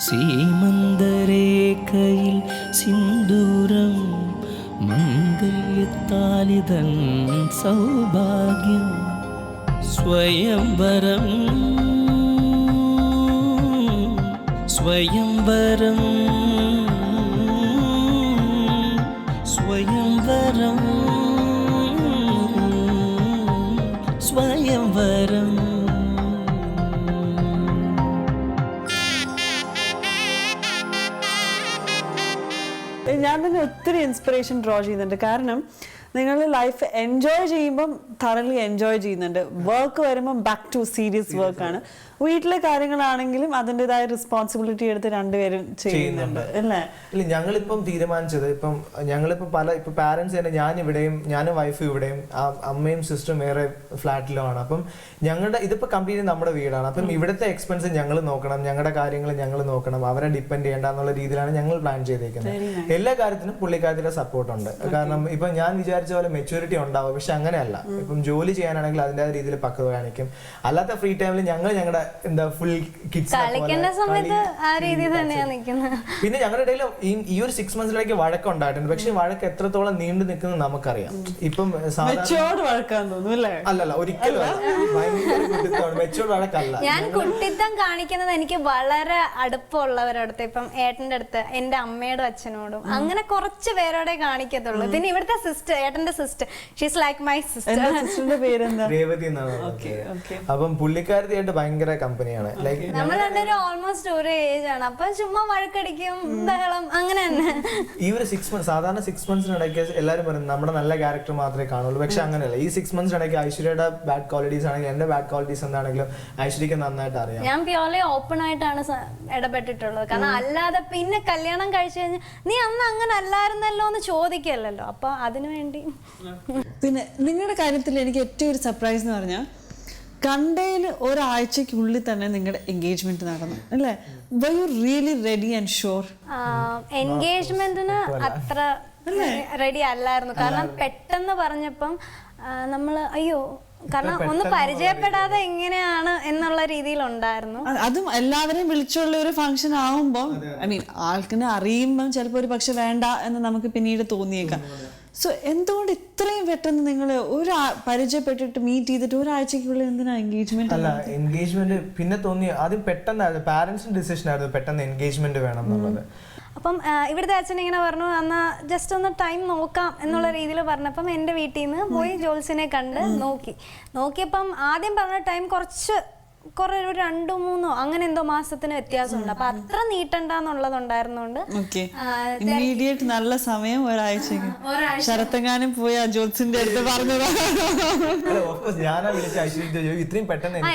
സീമന്തരേഖയിൽ സിന്ദൂരം മംഗല്യത്താലിതൻ സൗഭാഗ്യം സ്വയംവരം സ്വയംവരം സ്വയംവരം സ്വയംവരം. ഞാൻ തന്നെ ഒത്തിരി ഇൻസ്പിറേഷൻ ഡ്രോ ചെയ്യുന്നുണ്ട്. കാരണം നിങ്ങൾ ലൈഫ് എൻജോയ് ചെയ്യുമ്പം thoroughly എൻജോയ് ചെയ്യുന്നുണ്ട്. വർക്ക് വരുമ്പം ബാക്ക് ടു സീരിയസ് വർക്കാണ്. വീട്ടിലെ കാര്യങ്ങളാണെങ്കിലും അതിൻ്റെതായ റെസ്പോൺസിബിലിറ്റി എടുത്ത് രണ്ടുപേരും ചെയ്യുന്നുണ്ട് അല്ലേ? ഇല്ല, ഞങ്ങളിപ്പം തീരുമാനിച്ചത് ഞങ്ങളിപ്പോൾ ഇപ്പൊ പാരന്റ്സ് തന്നെ ഞാനും വൈഫും ഇവിടെയും അമ്മയും സിസ്റ്ററും വേറെ ഫ്ലാറ്റിലുമാണ്. അപ്പം ഇതിപ്പോ കംപ്ലീറ്റ് നമ്മുടെ വീടാണ്. അപ്പം ഇവിടുത്തെ എക്സ്പെൻസ് ഞങ്ങൾ നോക്കണം, ഞങ്ങളുടെ കാര്യങ്ങൾ ഞങ്ങൾ നോക്കണം, അവരെ ഡിപ്പെൻഡ് ചെയ്യേണ്ട എന്നുള്ള രീതിയിലാണ് ഞങ്ങൾ പ്ലാൻ ചെയ്തേക്കുന്നത്. എല്ലാ കാര്യത്തിനും പുള്ളിക്കാരത്തിന്റെ സപ്പോർട്ട് ഉണ്ട്. കാരണം ഇപ്പൊ ഞാൻ വിചാരിച്ച പോലെ മെച്യൂരിറ്റി ഉണ്ടാവും, പക്ഷെ അങ്ങനെയല്ല. ഇപ്പം ജോലി ചെയ്യാനാണെങ്കിൽ അതിന്റെ രീതിയിൽ പക്വത കാണിക്കും. അല്ലാത്ത ഫ്രീ ടൈമിൽ ഞങ്ങളുടെ ഫുൾ കിഡ്സ് പിന്നെ ഞങ്ങളുടെ ഇടയിൽ ഈ ഒരു 6 months വഴക്കുണ്ടായിട്ടുണ്ട്. പക്ഷെ വഴക്ക് എത്രത്തോളം നീണ്ടു നിൽക്കുന്നത് നമുക്കറിയാം. ഇപ്പം അല്ലല്ല, ഒരിക്കലും മെച്ചൂർഡ് വഴക്കല്ല. ഞാൻ കുട്ടിത്തം കാണിക്കുന്നത് എനിക്ക് വളരെ അടുപ്പമുള്ളവരടുത്ത്, ഇപ്പം ഏട്ടന്റെ അടുത്ത്, എന്റെ അമ്മയോടും അച്ഛനോടും, അങ്ങനെ കുറച്ച് പേരോടെ കാണിക്കത്തുള്ളൂ. പിന്നെ ഇവിടുത്തെ സിസ്റ്റർ, ഏട്ടന്റെ sister, she's like my sister. Revathi എന്നാണ്. അപ്പം പുള്ളിക്കാരത്തിയായിട്ട് ഭയങ്കര കമ്പനിയാണ്. നമ്മൾ രണ്ടുപേരും ഓൾമോസ്റ്റ് ഒരേ ഏജ് ആണ്. അപ്പൊ ചുമ്മാ വഴക്കടിക്കും, ബഹളം, അങ്ങനെ തന്നെ. ഈ ഒരു 6 months, സാധാരണ 6 months എല്ലാവരും പറയും നമ്മുടെ നല്ല ക്യാരക്ടർ മാത്രമേ കാണുള്ളൂ. പക്ഷെ അങ്ങനെയല്ല. ഈ 6 months ഐശ്വര്യയുടെ ബാഡ് ക്വാളിറ്റീസ് ആണെങ്കിലും എന്റെ ബാഡ് ക്വാളിറ്റീസ് എന്താണെങ്കിലും ഐശ്വര്യക്ക് നന്നായിട്ട് അറിയാം. ഞാൻ പ്യോർലി ഓപ്പൺ ആയിട്ടാണ് ഇടപെട്ടിട്ടുള്ളത്. കാരണം അല്ലാതെ പിന്നെ കല്യാണം കഴിച്ചു കഴിഞ്ഞാൽ നീ അന്ന് അങ്ങനെ അല്ലായിരുന്നല്ലോ എന്ന് ചോദിക്കല്ലോ. അപ്പൊ അതിനുവേണ്ടി. പിന്നെ നിങ്ങളുടെ കാര്യത്തിൽ എനിക്ക് ഏറ്റവും ഒരു സർപ്രൈസ് എന്ന് പറഞ്ഞാൽ കണ്ടയിൽ ഒരാഴ്ചക്കുള്ളിൽ തന്നെ നിങ്ങളുടെ എൻഗേജ്മെന്റ് നടന്നു അല്ലേ? Are you really ready and sure? എൻഗേജ്മെന്റിന് അത്ര റെഡി അല്ലായിരുന്നു. കാരണം പെട്ടെന്ന് പറഞ്ഞപ്പം നമ്മള് അയ്യോ, കാരണം ഒന്ന് പരിചയപ്പെടാതെ എങ്ങനെയാണ് എന്നുള്ള രീതിയിലുണ്ടായിരുന്നു. അതും എല്ലാവരെയും വിളിച്ചുള്ള ഒരു ഫംഗ്ഷൻ ആവുമ്പം ആൾക്കിനെ അറിയുമ്പം ചിലപ്പോൾ ഒരു പക്ഷെ വേണ്ട എന്ന് നമുക്ക് പിന്നീട് തോന്നിയേക്കാം. സോ എന്തുകൊണ്ട് ഇത്രയും പെട്ടെന്ന് നിങ്ങൾ പരിചയപ്പെട്ടിട്ട് മീറ്റ് ചെയ്തിട്ട് ഒരാഴ്ചക്കുള്ളിൽ എന്തിനാ എൻഗേജ്മെന്റ്? അല്ല, എൻഗേജ്മെന്റ് പിന്നെ തോന്നി ആദ്യം പെട്ടെന്നായിരുന്നു, പാരന്റ്സിന്റെ ഡിസിഷൻ ആയിരുന്നു പെട്ടെന്ന് എൻഗേജ്മെന്റ് വേണം എന്നുള്ളത്. അപ്പം ഇവിടുത്തെ അച്ഛൻ ഇങ്ങനെ പറഞ്ഞു, എന്നാ ജസ്റ്റ് ഒന്ന് ടൈം നോക്കാം എന്നുള്ള രീതിയിൽ പറഞ്ഞപ്പം എൻ്റെ വീട്ടിൽ നിന്ന് പോയി ജോത്സ്യനെ കണ്ട് നോക്കിയപ്പം ആദ്യം പറഞ്ഞ ടൈം കുറെ ഒരു 2-3 അങ്ങനെ എന്തോ മാസത്തിന് വ്യത്യാസമുണ്ട്. അപ്പൊ അത്ര നീട്ടണ്ടെന്നുള്ളതുണ്ടായിരുന്നോണ്ട് ഇമ്മീഡിയറ്റ് നല്ല സമയം ഒരാഴ്ചക്ക്. ശരത്തെങ്ങാനും പോയി ആ ജോത്സ്യന്റെ അടുത്ത് പറഞ്ഞതാ.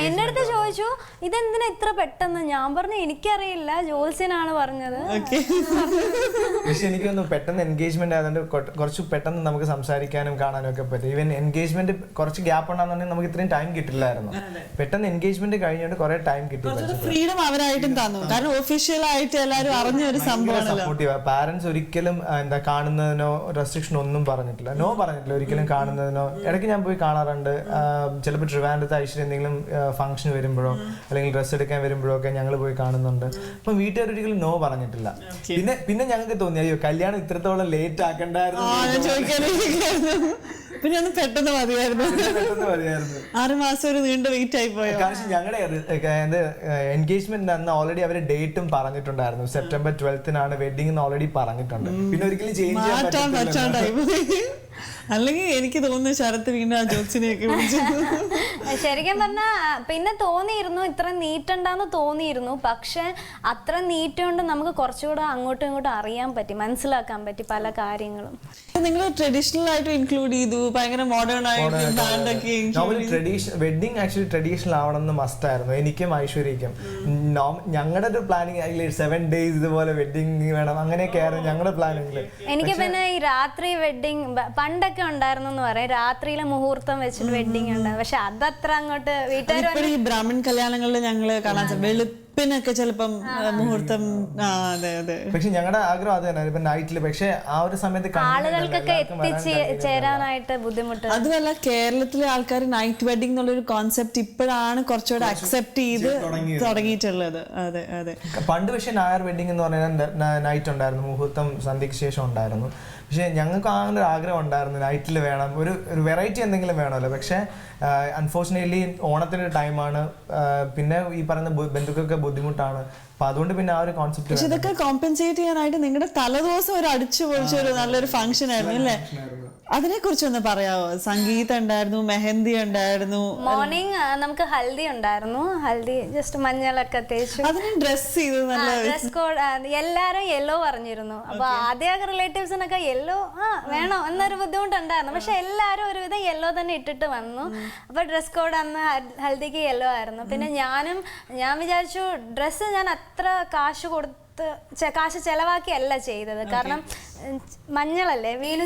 എന്റെ അടുത്ത് ചോദിച്ചു ഇതെന്തിനാ ഇത്ര പെട്ടെന്ന്. ഞാൻ പറഞ്ഞു എനിക്കറിയില്ല, ജോത്സ്യനാണ് പറഞ്ഞത്. പക്ഷെ എനിക്കൊന്നും പെട്ടെന്ന് എൻഗേജ്മെന്റ് ആയതുകൊണ്ട് കുറച്ച് പെട്ടെന്ന് നമുക്ക് സംസാരിക്കാനും കാണാനും ഒക്കെ പറ്റും. ഈവൻ എൻഗേജ്മെന്റ് കുറച്ച് ഗ്യാപ്പ് ഉണ്ടാകുന്നുണ്ടെങ്കിൽ നമുക്ക് ഇത്രയും ടൈം കിട്ടില്ലായിരുന്നു. പെട്ടെന്ന് എൻഗേജ്മെന്റ് കഴിഞ്ഞിട്ട് കുറെ ടൈം കിട്ടി. ഫ്രീഡം അവരായിട്ടും തന്നു. കാരണം ഒഫീഷ്യൽ ആയിട്ട് എല്ലാവരും അറിഞ്ഞ ഒരു സംഭവമാണ്. പാരന്റ്സ് ഒരിക്കലും കാണുന്നതിനോ റെസ്ട്രിക്ഷൻ ഒന്നും പറഞ്ഞിട്ടില്ല, നോ പറഞ്ഞിട്ടില്ല ഒരിക്കലും കാണുന്നതിനോ. ഇടയ്ക്ക് ഞാൻ പോയി കാണാറുണ്ട്. ചിലപ്പോൾ ട്രിവാൻഡ്രത്ത് ഐശ്വര്യ എന്തെങ്കിലും ഫംഗ്ഷൻ വരുമ്പോഴോ അല്ലെങ്കിൽ ഡ്രസ്സ് എടുക്കാൻ വരുമ്പോഴോ ഒക്കെ ഞങ്ങൾ പോയി കാണുന്നുണ്ട്. അപ്പൊ വീട്ടുകാർ ഒരിക്കലും നോ പറഞ്ഞിട്ടില്ല. പിന്നെ ഞങ്ങൾക്ക് തോന്നി അയ്യോ കല്യാണം ഇത്രത്തോളം ലേറ്റ് ആക്കണ്ടായിരുന്നു. പിന്നെ ഒന്ന് പെട്ടെന്ന് മതിയായിരുന്നു. 6 മാസം ഒരു നീണ്ട വെയിറ്റ് ആയി പോയോ? കാരണം ഞങ്ങളുടെ എൻഗേജ്മെന്റ് അന്ന് ഓൾറെഡി അവര് ഡേറ്റും പറഞ്ഞിട്ടുണ്ടായിരുന്നു. September 12th വെഡിങ് ഓൾറെഡി പറഞ്ഞിട്ടുണ്ട്. പിന്നെ ഒരിക്കലും ചേഞ്ച് ചെയ്യാൻ പറ്റാണ്ടായി. അല്ലെങ്കിൽ എനിക്ക് തോന്നുന്നു ശരത്ത് വീണ്ടും ആ ജോത്സ്യനെയൊക്കെ വിളിച്ചു. ശരിക്കും പറഞ്ഞാ പിന്നെ തോന്നിയിരുന്നു ഇത്ര നീട്ടണ്ടെന്ന് തോന്നിയിരുന്നു. പക്ഷെ അത്ര നീട്ടുകൊണ്ട് നമുക്ക് കുറച്ചുകൂടെ അങ്ങോട്ടും ഇങ്ങോട്ടും അറിയാൻ പറ്റി, മനസ്സിലാക്കാൻ പറ്റി പല കാര്യങ്ങളും. നിങ്ങൾ ട്രഡീഷണൽ ആയിട്ട് ഇൻക്ലൂഡ് ചെയ്തു, ഭയങ്കര മോഡേൺ ആയിട്ട് വെഡിങ് ആക്ച്വലി ട്രഡീഷണൽ ആവണമെന്ന് മസ്റ്റ് ആയിരുന്നു എനിക്കും ഐശ്വര്യക്കും. ഞങ്ങളുടെ ഒരു പ്ലാനിങ് 7 days ഇതുപോലെ വെഡിങ് വേണം അങ്ങനെയൊക്കെ ആയിരുന്നു ഞങ്ങളുടെ പ്ലാനിങ്ങില്. എനിക്ക് പിന്നെ ഈ രാത്രി വെഡിങ് പണ്ടൊക്കെ ഉണ്ടായിരുന്നു എന്ന് പറയാം, രാത്രിയിലെ മുഹൂർത്തം വെച്ചിട്ട് വെഡിങ് ഉണ്ടാവും. പക്ഷെ അതത്ര അങ്ങോട്ട് വീട്ടുകാർ ബ്രാഹ്മൺ കല്യാണങ്ങളിൽ ഞങ്ങള് കാണാൻ വെളുത്ത വെളുപ്പിനൊക്കെ ചിലപ്പം മുഹൂർത്തം. അതെ അതെ. പക്ഷെ ഞങ്ങളുടെ ആഗ്രഹം അത് തന്നെ ഇപ്പൊ നൈറ്റില്. പക്ഷെ ആ ഒരു സമയത്ത് ആളുകൾക്കൊക്കെ എത്തിച്ചേരാനായിട്ട് ബുദ്ധിമുട്ട്. അതുമല്ല കേരളത്തിലെ ആൾക്കാർ നൈറ്റ് വെഡിങ് എന്നുള്ളൊരു കോൺസെപ്റ്റ് ഇപ്പോഴാണ് കുറച്ചുകൂടെ അക്സെപ്റ്റ് ചെയ്ത് തുടങ്ങിയിട്ടുള്ളത്. അതെ അതെ. പണ്ട് പക്ഷെ നായർ വെഡിങ് എന്ന് പറഞ്ഞാൽ നൈറ്റ് ഉണ്ടായിരുന്നു, മുഹൂർത്തം സന്ധ്യയ്ക്ക് ശേഷം ഉണ്ടായിരുന്നു. പക്ഷെ ഞങ്ങൾക്ക് അങ്ങനെ ഒരു ആഗ്രഹം ഉണ്ടായിരുന്നു, നൈറ്റിൽ വേണം, ഒരു വെറൈറ്റി എന്തെങ്കിലും വേണമല്ലോ. പക്ഷെ അൺഫോർച്ചുനേറ്റ്ലി ഓണത്തിൻ്റെ ടൈമാണ്, പിന്നെ ഈ പറയുന്ന ബന്ധുക്കൾക്ക് ബുദ്ധിമുട്ടാണ്. അപ്പൊ അതുകൊണ്ട് പിന്നെ ആ ഒരു കോൺസെപ്റ്റ്. പക്ഷെ ഇതൊക്കെ കോമ്പൻസേറ്റ് ചെയ്യാനായിട്ട് നിങ്ങളുടെ തലേദിവസം ഒരു അടിച്ചു പൊളിച്ച ഒരു നല്ലൊരു ഫംഗ്ഷൻ ആയിരുന്നു അല്ലേ? അതിനെ കുറിച്ച് ഒന്ന് പറയാമോ? സംഗീതം ഉണ്ടായിരുന്നു, മെഹന്തി ഉണ്ടായിരുന്നു, മോർണിംഗ് നമുക്ക് ഹൽദി ഉണ്ടായിരുന്നു. ഹൽദി ജസ്റ്റ് മഞ്ഞളൊക്കെ തേച്ചു, അതിന് ഡ്രസ് ചെയ്ത് നല്ല ഡ്രസ് കോഡ്. എല്ലാരും യെല്ലോ പറഞ്ഞിരുന്നു. അപ്പൊ ആദ്യമൊക്കെ റിലേറ്റീവ്സിനൊക്കെ യെല്ലോ വേണോ എന്നൊരു ബുദ്ധിമുട്ടുണ്ടായിരുന്നു. പക്ഷെ എല്ലാരും ഒരുവിധം യെല്ലോ തന്നെ ഇട്ടിട്ട് വന്നു. അപ്പൊ ഡ്രസ് കോഡ് അന്ന് ഹൽദിക്ക് യെല്ലോ ആയിരുന്നു. പിന്നെ ഞാൻ വിചാരിച്ചു ഡ്രസ്സ് ഞാൻ അത്ര കാശ് ചെലവാക്കിയല്ല ചെയ്തത്, കാരണം മഞ്ഞളല്ലേ വീണ്.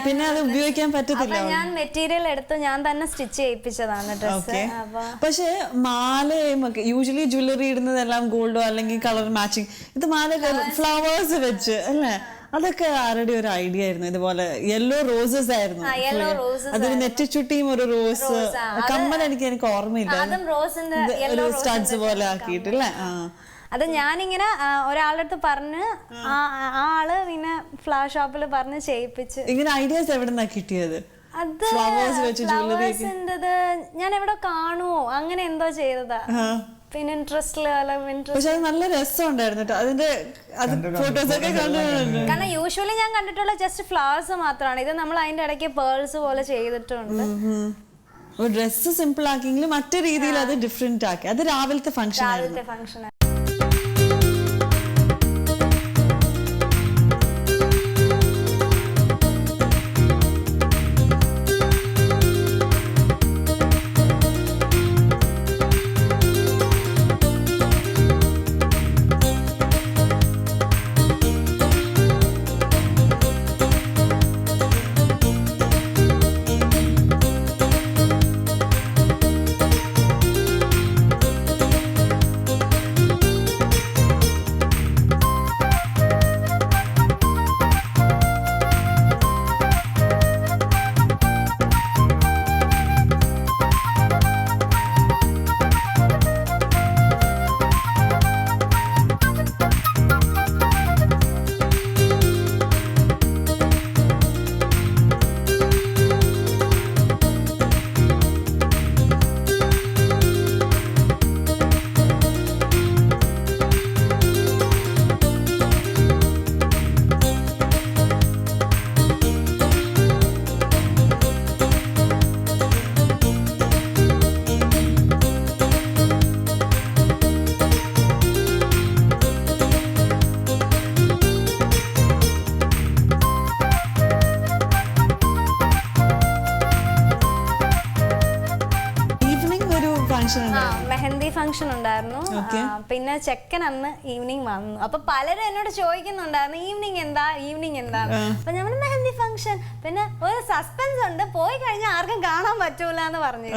പിന്നെ അത് ഉപയോഗിക്കാൻ പറ്റത്തില്ല. ഞാൻ മെറ്റീരിയൽ എടുത്ത് ഞാൻ തന്നെ സ്റ്റിച്ച് ചെയ്യിപ്പിച്ചതാണ് ഡ്രസ്സ്. പക്ഷെ മാലയും ഒക്കെ യൂഷ്വലി ജ്വല്ലറി ഇടുന്നതെല്ലാം ഗോൾഡോ അല്ലെങ്കിൽ കളർ മാച്ചിങ്, ഇത് മാല ഫ്ലവേഴ്സ് വെച്ച് അല്ലേ? അതൊക്കെ ആരുടെ ഒരു ഐഡിയ ആയിരുന്നു? ഇതുപോലെ യെല്ലോ റോസസ് ആയിരുന്നു, അതൊരു നെറ്റിച്ചുട്ടിയും ഒരു റോസ് കമ്മൽ എനിക്ക് ഓർമ്മയില്ല, ഒരു സ്റ്റഡ്സ് പോലെ ആക്കിയിട്ടില്ലേ? അത് ഞാനിങ്ങനെ ഒരാളുടെ അടുത്ത് പറഞ്ഞ് ആള് പിന്നെ ഫ്ലവർ ഷോപ്പിൽ പറഞ്ഞ് ചെയ്യിപ്പിച്ച്. ഇങ്ങനെ ഐഡിയാസ് എവിടെ നിന്നാ കിട്ടിയത്? അത് ഫ്ലവേഴ്സിൻ്റെത് ഞാൻ എവിടെ കാണുമോ അങ്ങനെ എന്തോ ചെയ്തതാ. പിന്നെ പക്ഷെ അത് നല്ല രസമുണ്ടായിരുന്നു അതിന്റെ ഫോട്ടോസ് ഒക്കെ കണ്ടിട്ടുണ്ട്. കാരണം യൂഷ്വലി ഞാൻ കണ്ടിട്ടുള്ള ജസ്റ്റ് ഫ്ലവേഴ്സ് മാത്രമാണ്. ഇത് നമ്മൾ അതിന്റെ ഇടയ്ക്ക് പേൾസ് പോലെ ചെയ്തിട്ടുണ്ട്. ഡ്രസ്സ് സിമ്പിൾ ആക്കിയെങ്കിലും മറ്റു രീതിയിൽ അത് ഡിഫറെന്റ് ആക്കി. അത് രാവിലത്തെ ഫംഗ്ഷൻ. മെഹന്തി ഫംഗ്ഷൻ ഉണ്ടായിരുന്നു. പിന്നെ ചെക്കൻ അന്ന് ഈവനിങ് വന്നു. അപ്പൊ പലരും എന്നോട് ചോദിക്കുന്നുണ്ടായിരുന്നു ഈവനിങ് എന്താ. അപ്പൊ ഞാൻ മെഹന്തി ഫംഗ്ഷൻ. പിന്നെ ഒരു സസ്പെൻസ് ഉണ്ട്, പോയി കഴിഞ്ഞാൽ ആർക്കും കാണാൻ പറ്റൂല എന്ന് പറഞ്ഞു.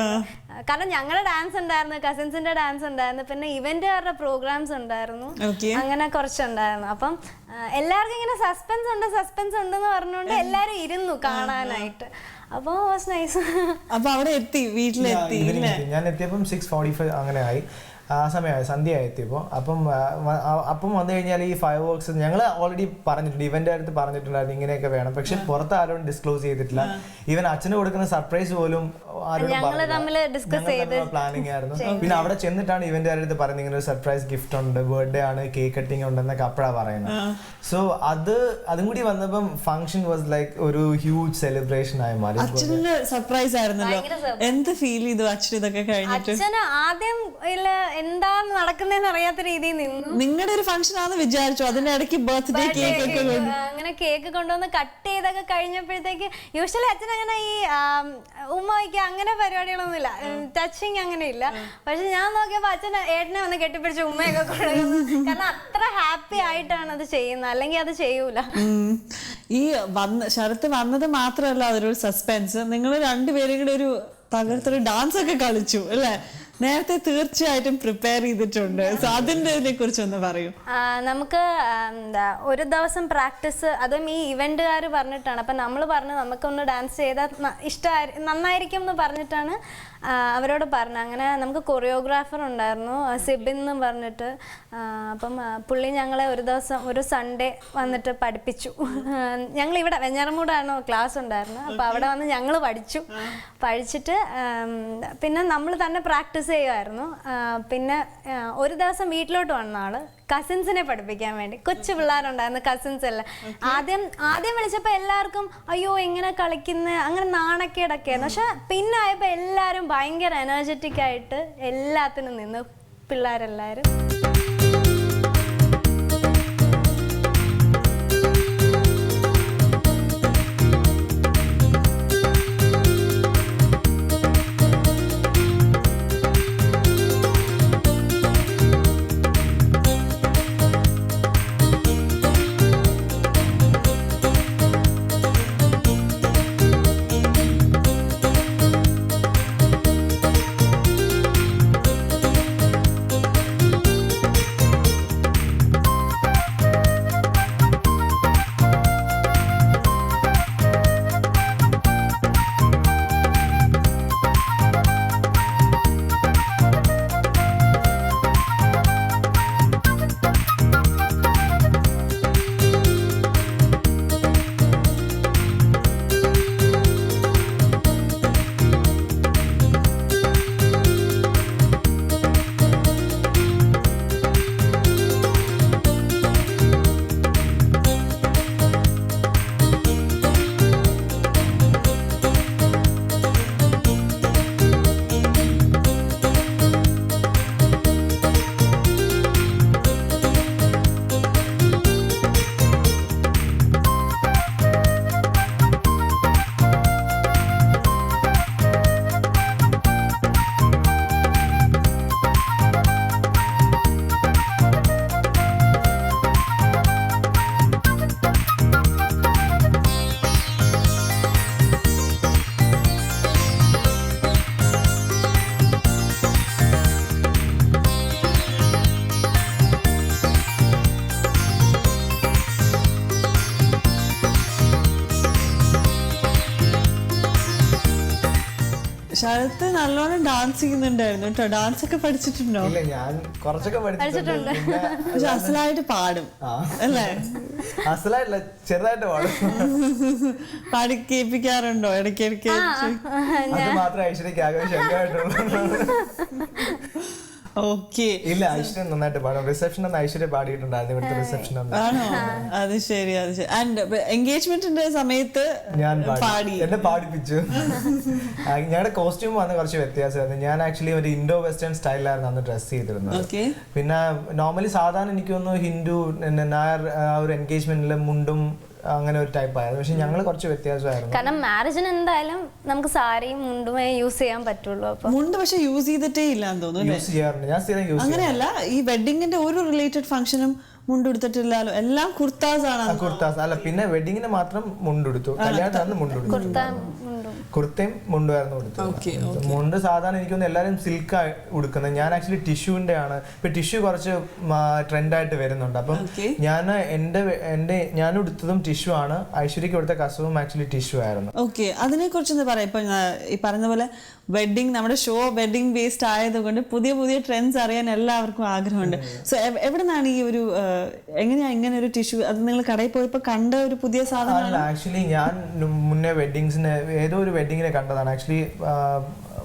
കാരണം ഞങ്ങളുടെ ഡാൻസ് ഉണ്ടായിരുന്നു, കസിൻസിന്റെ ഡാൻസ് ഉണ്ടായിരുന്നു, പിന്നെ ഇവന്റുകാരുടെ പ്രോഗ്രാംസ് ഉണ്ടായിരുന്നു, അങ്ങനെ കുറച്ചുണ്ടായിരുന്നു. അപ്പം എല്ലാവർക്കും ഇങ്ങനെ സസ്പെൻസ് ഉണ്ടെന്ന് പറഞ്ഞുകൊണ്ട് എല്ലാരും ഇരുന്നു കാണാനായിട്ട്. അപ്പൊ അവിടെ എത്തി, വീട്ടിലെത്തി. ഞാൻ എത്തിയപ്പം 6:45 അങ്ങനെ ആയി. ആ സമയമായി, സന്ധ്യയായി എത്തിയപ്പോൾ. അപ്പം വന്നു കഴിഞ്ഞാൽ ഈ ഫയർ വർക്ക്സ് ഞങ്ങൾ ഓൾറെഡി പറഞ്ഞിട്ടുണ്ട്, ഇവന്റെ അടുത്ത് പറഞ്ഞിട്ടുണ്ടായിരുന്നു ഇങ്ങനെയൊക്കെ വേണം. പക്ഷെ പുറത്ത് ആരും ഡിസ്ക്ലോസ് ചെയ്തിട്ടില്ല. ഈവൻ അച്ഛന് കൊടുക്കുന്ന സർപ്രൈസ് പോലും പ്ലാനിങ് ആയിരുന്നു. പിന്നെ അവിടെ ചെന്നിട്ടാണ് ഇവന്റെ അടുത്ത് പറയുന്നത് ഇങ്ങനെ ഒരു സർപ്രൈസ് ഗിഫ്റ്റ് ഉണ്ട്, ബർത്ത്ഡേ ആണ്, കേക്ക് കട്ടിങ് ഉണ്ടെന്നൊക്കെ അപ്പഴാണ് പറയുന്നത്. സോ അതും കൂടി വന്നപ്പം ഫംഗ്ഷൻ വാസ് ലൈക്ക് ഒരു ഹ്യൂജ് സെലിബ്രേഷൻ ആയി മാറി. അച്ഛന് സർപ്രൈസ് ആയിരുന്നല്ലോ, എന്ത് ഫീൽ ചെയ്തു അച്ഛൻ ഇതൊക്കെ കഴിഞ്ഞിട്ട്? അച്ഛന് ആദ്യം എന്താണ് നടക്കുന്നതെന്ന് അറിയാത്ത രീതിയിൽ നിന്നു. നിങ്ങളുടെ ഒരു ഫംഗ്ഷൻ ആണെന്ന് വിചാരിച്ചു, അതിന്റെ ഇടയ്ക്ക് ബർത്ത്ഡേ കേക്ക് ഒക്കെ അങ്ങനെ കേക്ക് കൊണ്ടുവന്ന് കട്ട് ചെയ്തൊക്കെ കഴിഞ്ഞപ്പോഴത്തേക്ക് യൂഷ്വലി അച്ഛൻ അങ്ങനെ ഈ ഉമ്മ വയ്ക്കുക അങ്ങനെ പരിപാടികളൊന്നും ഇല്ല, ടച്ചിങ് അങ്ങനെ ഇല്ല. പക്ഷെ ഞാൻ നോക്കിയപ്പോ അച്ഛൻ ഏട്ടനെ വന്ന് കെട്ടിപ്പിടിച്ച് ഉമ്മയൊക്കെ കൊണ്ടുവന്നു. കാരണം അത്ര ഹാപ്പി ആയിട്ടാണ് അത് ചെയ്യുന്നത്, അല്ലെങ്കിൽ അത് ചെയ്യൂല. ഈ ശരത്ത് വന്നത് മാത്രമല്ല അതൊരു സസ്പെൻസ്, നിങ്ങൾ രണ്ടുപേരും കൂടെ ഒരു തകർത്തൊരു ഡാൻസ് ഒക്കെ കളിച്ചു അല്ലേ? നേരത്തെ തീർച്ചയായിട്ടും പ്രിപ്പയർ ചെയ്തിട്ടുണ്ട്. സോ അതിനെ കുറിച്ച് ഒന്ന് പറയൂ. നമുക്ക് എന്താ ഒരു ദിവസം പ്രാക്ടീസ്, അതും ഈ ഇവന്റുകാർ പറഞ്ഞിട്ടാണ്. അപ്പം നമ്മൾ പറഞ്ഞു നമുക്കൊന്ന് ഡാൻസ് ചെയ്താൽ നന്നായിരിക്കും എന്ന് പറഞ്ഞിട്ടാണ് അവരോട് പറഞ്ഞത്. അങ്ങനെ നമുക്ക് കൊറിയോഗ്രാഫർ ഉണ്ടായിരുന്നു, സിബിൻ എന്ന് പറഞ്ഞിട്ട്. അപ്പം പുള്ളി ഞങ്ങളെ ഒരു സൺഡേ വന്നിട്ട് പഠിപ്പിച്ചു. ഞങ്ങളിവിടെ വെഞ്ഞാറമൂടാണ് ക്ലാസ് ഉണ്ടായിരുന്നത്. അപ്പോൾ അവിടെ വന്ന് ഞങ്ങൾ പഠിച്ചിട്ട് പിന്നെ നമ്മൾ തന്നെ പ്രാക്ടീസ് ചെയ്യുമായിരുന്നു. പിന്നെ ഒരു ദിവസം വീട്ടിലോട്ട് വന്ന ആള് കസിൻസിനെ പഠിപ്പിക്കാൻ വേണ്ടി. കൊച്ചു പിള്ളേരുണ്ടായിരുന്നു, കസിൻസ് എല്ലാം. ആദ്യം വിളിച്ചപ്പോൾ എല്ലാവർക്കും അയ്യോ എങ്ങനെ കളിക്കുന്ന അങ്ങനെ നാണക്കേടൊക്കെ ആയിരുന്നു. പക്ഷെ പിന്നെ ആയപ്പോൾ എല്ലാവരും ഭയങ്കര എനർജറ്റിക് ആയിട്ട് എല്ലാത്തിനും നിന്ന് പിള്ളേരെല്ലാവരും. ശരത്ത് നല്ലോണം ഡാൻസ് ചെയ്യുന്നുണ്ടായിരുന്നു കേട്ടോ. ഡാൻസ് ഒക്കെ പഠിച്ചിട്ടുണ്ടോ? ഇല്ല, ഞാൻ കുറച്ചൊക്കെ പഠിച്ചിട്ടുണ്ട്. പക്ഷെ അസലായിട്ട് പാടും അല്ലേ? അസലായിട്ടില്ല, ചെറുതായിട്ട് പാടും. പാടി കേൾപ്പിക്കാറുണ്ടോ ഇടയ്ക്കിടയ്ക്ക്? അത് മാത്രമേ ഐശ്വര്യക്ക് ആകാശമായിട്ടുള്ളൂ. ഓക്കെ. ഇല്ല, ഐശ്വര്യ നന്നായിട്ട് പാടും. റിസപ്ഷൻ ഒന്ന് ഐശ്വര്യ പാടിയിട്ടുണ്ടായിരുന്നു, ഇവിടുത്തെ റിസപ്ഷൻ ആണോ? അത് ശരി, അത് ശരി. ആൻഡ് എൻഗേജ്മെന്റിന്റെ സമയത്ത് ഞാൻ പാടി, എന്നെ പാടിപ്പിച്ചു. ഞങ്ങളുടെ കോസ്റ്റ്യൂം വന്ന് കുറച്ച് വ്യത്യാസമായിരുന്നു. ഞാൻ ആക്ച്വലി ഒരു ഇൻഡോ വെസ്റ്റേൺ സ്റ്റൈലിലായിരുന്നു അന്ന് ഡ്രസ് ചെയ്തിരുന്നത്. പിന്നെ നോർമലി സാധാരണ എനിക്ക് തോന്നുന്നു ഹിന്ദു നായർ ഒരു എൻഗേജ്മെന്റിലെ മുണ്ടും അങ്ങനെ ഒരു ടൈപ്പ് ആയിരുന്നു. പക്ഷെ ഞങ്ങൾ കുറച്ച് വ്യത്യാസമായിരുന്നു. കാരണം മാരേജിന് എന്തായാലും നമുക്ക് സാരിയും മുണ്ടുമേ യൂസ് ചെയ്യാൻ പറ്റുള്ളൂ. മുണ്ട് പക്ഷെ യൂസ് ചെയ്തിട്ടേ ഇല്ലാന്ന് തോന്നുന്നു. യൂസ് ചെയ്യാറുണ്ട്, ഞാൻ സ്ഥിരം യൂസ്. അങ്ങനെയല്ല, ഈ വെഡിങ്ങിന്റെ ഒരു റിലേറ്റഡ് ഫംഗ്ഷനും മുണ്ടെടുത്തിട്ടില്ലല്ലോ, എല്ലാം കുർത്താസ് ആണ്. കുർത്താസ് അല്ല, പിന്നെ വെഡിങ്ങിന് മാത്രം മുണ്ടെടുത്തു, കല്യാണത്തിന് മുണ്ടെടുത്തു. കുർത്തയും മുണ്ടുമായിരുന്നു കൊടുത്തത്. മുണ്ട് സാധാരണ എനിക്കൊന്ന് എല്ലാവരും സിൽക്ക് ഉടുക്കുന്നത്. ഞാൻ ആക്ച്വലി ടിഷ്യൂന്റെ ആണ്. ഇപ്പൊ ടിഷ്യൂ കുറച്ച് ട്രെൻഡായിട്ട് വരുന്നുണ്ട്. അപ്പം ഞാൻ ഉടുത്തതും ടിഷ്യൂ ആണ്. ഐശ്വര്യക്ക് കൊടുത്ത കസവും ആക്ച്വലി ടിഷ്യൂ ആയിരുന്നു. ഓക്കെ, അതിനെ കുറിച്ചൊന്ന് പറയാം. ഇപ്പൊ ഈ പറഞ്ഞ പോലെ വെഡിങ്, നമ്മുടെ ഷോ വെഡിങ് ബേസ്ഡ് ആയതുകൊണ്ട് പുതിയ പുതിയ ട്രെൻഡ്സ് അറിയാൻ എല്ലാവർക്കും ആഗ്രഹമുണ്ട്. സോ എവിടെ നിന്നാണ് ഈ ഒരു, എങ്ങനെയാ ഇങ്ങനെ ഒരു ടിഷ്യൂ? അത് നിങ്ങൾ കടയിൽ പോയപ്പോ കണ്ട ഒരു പുതിയ സാധനം? ആക്ച്വലി ഞാൻ മുന്നേ വെഡിങ്സിന് ഏതോ ഒരു വെഡിങ്ങിനെ കണ്ടതാണ്. ആക്ച്വലി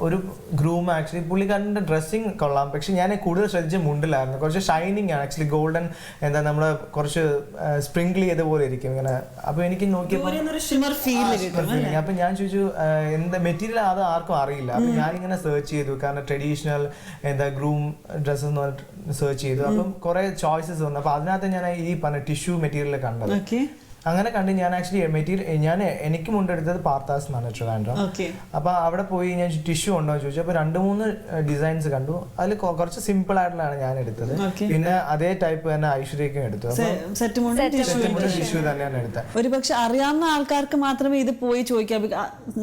ഒരു ഗ്രൂം ആക്ച്വലി പുള്ളിക്കാരൻ്റെ ഡ്രസ്സിങ് കൊള്ളാം, പക്ഷെ ഞാൻ കൂടുതൽ ശ്രദ്ധിച്ച മുണ്ടിലായിരുന്നു. കുറച്ച് ഷൈനിങ് ആണ് ആക്ച്വലി, ഗോൾഡൻ എന്താ നമ്മള് കുറച്ച് സ്പ്രിങ്കിൾ ചെയ്ത പോലെ ഇരിക്കും ഇങ്ങനെ. അപ്പൊ എനിക്ക് നോക്കിയപ്പോൾ അപ്പൊ ഞാൻ ചോദിച്ചു എന്താ മെറ്റീരിയൽ, അത് ആർക്കും അറിയില്ല. അപ്പൊ ഞാനിങ്ങനെ സെർച്ച് ചെയ്തു, കാരണം ട്രഡീഷണൽ എന്താ ഗ്രൂം ഡ്രസ്സസ് എന്ന് പറഞ്ഞിട്ട് സെർച്ച് ചെയ്തു. അപ്പം കുറെ ചോയ്സസ് വന്നു. അപ്പൊ അതിനകത്ത് ഞാൻ ഈ പറഞ്ഞ ടിഷ്യൂ മെറ്റീരിയൽ കണ്ടത്. അങ്ങനെ കണ്ട് ഞാൻ ആക്ച്വലി മെറ്റീരിയൽ എനിക്ക് മുണ്ടെടുത്തത് പാർത്താസ് എന്നാണ് ട്രിവാൻഡ്രം. അപ്പൊ അവിടെ പോയി ഞാൻ ടിഷ്യൂ ഉണ്ടോ എന്ന് ചോദിച്ചു. അപ്പൊ 2-3 ഡിസൈൻസ് കണ്ടു. അതിൽ കുറച്ച് സിമ്പിൾ ആയിട്ടുള്ളതാണ് ഞാൻ എടുത്തത്. പിന്നെ അതേ ടൈപ്പ് തന്നെ ഐശ്വര്യക്കും എടുത്തു. ടിഷ്യൂ തന്നെയാണ് എടുത്തത്. ഒരു പക്ഷെ അറിയാവുന്ന ആൾക്കാർക്ക് മാത്രമേ ഇത് പോയി ചോദിക്കാം.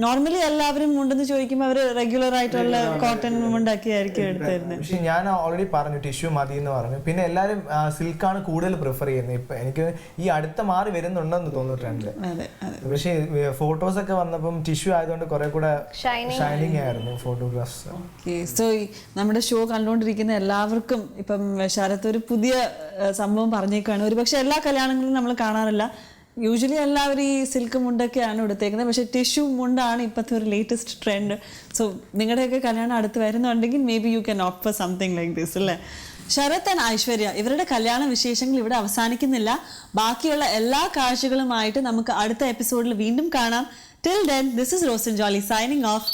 നോർമലി എല്ലാവരും മുണ്ടെന്ന് ചോദിക്കുമ്പോൾ അവര് റെഗുലർ ആയിട്ടുള്ള കോട്ടൺ മുണ്ടാക്കി ആയിരിക്കും എടുത്തിരുന്നത്. പക്ഷെ ഞാൻ ഓൾറെഡി പറഞ്ഞു ടിഷ്യൂ മതി എന്ന് പറഞ്ഞു. പിന്നെ എല്ലാവരും സിൽക്കാണ് കൂടുതൽ പ്രിഫർ ചെയ്യുന്നത്. ഇപ്പൊ എനിക്ക് ഈ അടുത്ത മാറി വരുന്നുണ്ടെന്ന് തോന്നിയിട്ടുണ്ട്. പക്ഷെ ഫോട്ടോസ് ഒക്കെ വന്നപ്പം ടിഷ്യൂ ആയതുകൊണ്ട് കുറെ കൂടെ ഷൈനിങ് ആയിരുന്നു ഫോട്ടോഗ്രാഫ്സ്. സോ നമ്മുടെ ഷോ കണ്ടുകൊണ്ടിരിക്കുന്ന എല്ലാവർക്കും ഇപ്പം ശരത് ഒരു പുതിയ സംഭവം പറഞ്ഞേക്കാണ്. ഒരു പക്ഷെ എല്ലാ കല്യാണങ്ങളിലും നമ്മൾ കാണാറില്ല. യൂഷ്വലി എല്ലാവരും ഈ സിൽക്ക് മുണ്ടൊക്കെയാണ് എടുത്തേക്കുന്നത്. പക്ഷേ ടിഷ്യൂ മുണ്ടാണ് ഇപ്പോഴത്തെ ഒരു ലേറ്റസ്റ്റ് ട്രെൻഡ്. സോ നിങ്ങളുടെയൊക്കെ കല്യാണം അടുത്ത് വരുന്നുണ്ടെങ്കിൽ may be you can opt for something like this അല്ലേ? ശരത് ആൻഡ് ഐശ്വര്യ ഇവരുടെ കല്യാണ വിശേഷങ്ങൾ ഇവിടെ അവസാനിക്കുന്നില്ല. ബാക്കിയുള്ള എല്ലാ കാഴ്ചകളുമായിട്ട് നമുക്ക് അടുത്ത എപ്പിസോഡിൽ വീണ്ടും കാണാം. Till then, this is Rosan Jolly signing off.